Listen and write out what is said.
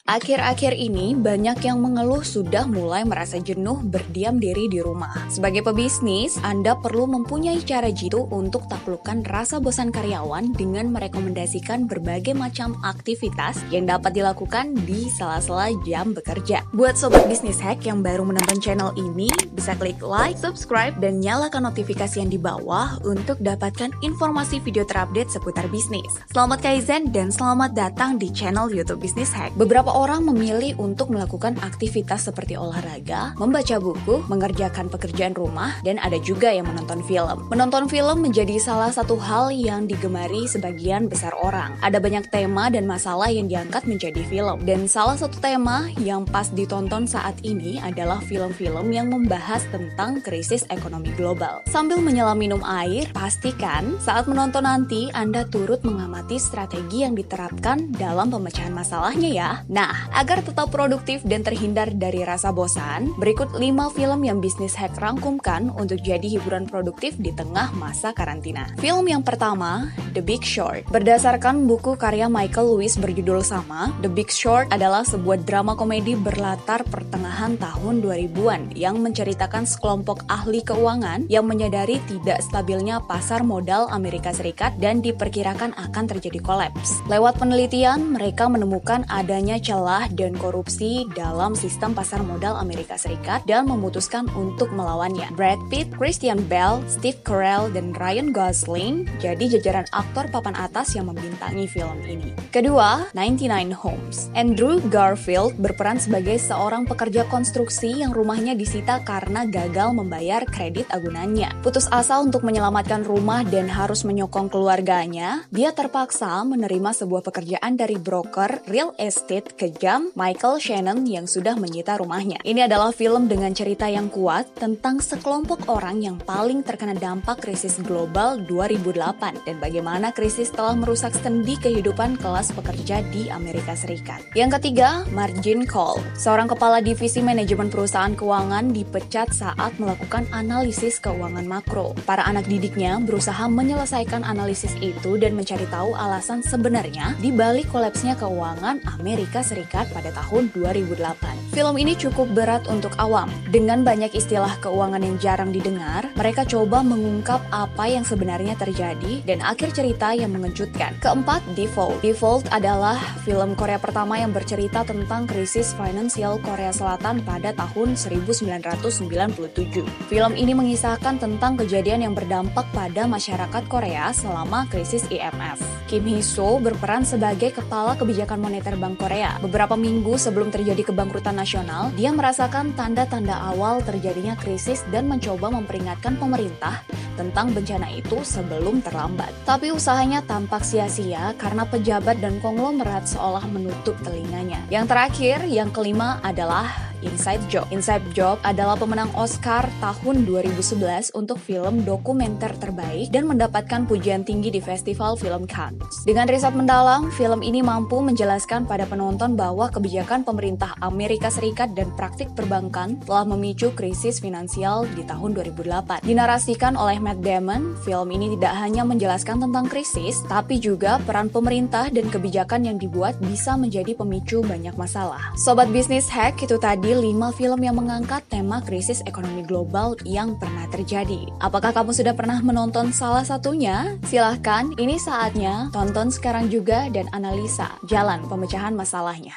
Akhir-akhir ini, banyak yang mengeluh sudah mulai merasa jenuh berdiam diri di rumah. Sebagai pebisnis, Anda perlu mempunyai cara jitu untuk taklukkan rasa bosan karyawan dengan merekomendasikan berbagai macam aktivitas yang dapat dilakukan di sela-sela jam bekerja. Buat sobat bisnis hack yang baru menonton channel ini, bisa klik like, subscribe, dan nyalakan notifikasi yang di bawah untuk dapatkan informasi video terupdate seputar bisnis. Selamat Kaizen dan selamat datang di channel YouTube Bisnis Hack. Beberapa orang memilih untuk melakukan aktivitas seperti olahraga, membaca buku, mengerjakan pekerjaan rumah, dan ada juga yang menonton film. Menonton film menjadi salah satu hal yang digemari sebagian besar orang. Ada banyak tema dan masalah yang diangkat menjadi film, dan salah satu tema yang pas ditonton saat ini adalah film-film yang membahas tentang krisis ekonomi global. Sambil menyelam minum air, pastikan saat menonton nanti Anda turut mengamati strategi yang diterapkan dalam pemecahan masalahnya ya. Nah, agar tetap produktif dan terhindar dari rasa bosan, berikut 5 film yang Bisnis Hack rangkumkan untuk jadi hiburan produktif di tengah masa karantina. Film yang pertama, The Big Short. Berdasarkan buku karya Michael Lewis berjudul sama, The Big Short adalah sebuah drama komedi berlatar pertengahan tahun 2000-an yang menceritakan sekelompok ahli keuangan yang menyadari tidak stabilnya pasar modal Amerika Serikat dan diperkirakan akan terjadi kolaps. Lewat penelitian, mereka menemukan adanya celah dan korupsi dalam sistem pasar modal Amerika Serikat dan memutuskan untuk melawannya. Brad Pitt, Christian Bale, Steve Carell, dan Ryan Gosling jadi jajaran aktor papan atas yang membintangi film ini. Kedua, 99 Homes. Andrew Garfield berperan sebagai seorang pekerja konstruksi yang rumahnya disita karena gagal membayar kredit agunannya. Putus asa untuk menyelamatkan rumah dan harus menyokong keluarganya, dia terpaksa menerima sebuah pekerjaan dari broker real estate kejam Michael Shannon yang sudah menyita rumahnya. Ini adalah film dengan cerita yang kuat tentang sekelompok orang yang paling terkena dampak krisis global 2008 dan bagaimana krisis telah merusak sendi kehidupan kelas pekerja di Amerika Serikat. Yang ketiga, Margin Call. Seorang kepala divisi manajemen perusahaan keuangan dipecat saat melakukan analisis keuangan makro. Para anak didiknya berusaha menyelesaikan analisis itu dan mencari tahu alasan sebenarnya di balik kolapsnya keuangan Amerika Serikat pada tahun 2008. Film ini cukup berat untuk awam. Dengan banyak istilah keuangan yang jarang didengar, mereka coba mengungkap apa yang sebenarnya terjadi dan akhir cerita yang mengejutkan. Keempat, Default. Default adalah film Korea pertama yang bercerita tentang krisis finansial Korea Selatan pada tahun 1997. Film ini mengisahkan tentang kejadian yang berdampak pada masyarakat Korea selama krisis IMF. Kim Hee-soo berperan sebagai kepala kebijakan moneter Bank Korea. Beberapa minggu sebelum terjadi kebangkrutan nasional, dia merasakan tanda-tanda awal terjadinya krisis dan mencoba memperingatkan pemerintah tentang bencana itu sebelum terlambat. Tapi usahanya tampak sia-sia karena pejabat dan konglomerat seolah menutup telinganya. Yang terakhir, yang kelima adalah Inside Job. Inside Job adalah pemenang Oscar tahun 2011 untuk film dokumenter terbaik dan mendapatkan pujian tinggi di Festival Film Cannes. Dengan riset mendalam, film ini mampu menjelaskan pada penonton bahwa kebijakan pemerintah Amerika Serikat dan praktik perbankan telah memicu krisis finansial di tahun 2008. Dinarasikan oleh Matt Damon, film ini tidak hanya menjelaskan tentang krisis, tapi juga peran pemerintah dan kebijakan yang dibuat bisa menjadi pemicu banyak masalah. Sobat Bisnis Hack, itu tadi 5 film yang mengangkat tema krisis ekonomi global yang pernah terjadi. Apakah kamu sudah pernah menonton salah satunya? Silahkan, ini saatnya tonton sekarang juga dan analisa jalan pemecahan masalahnya.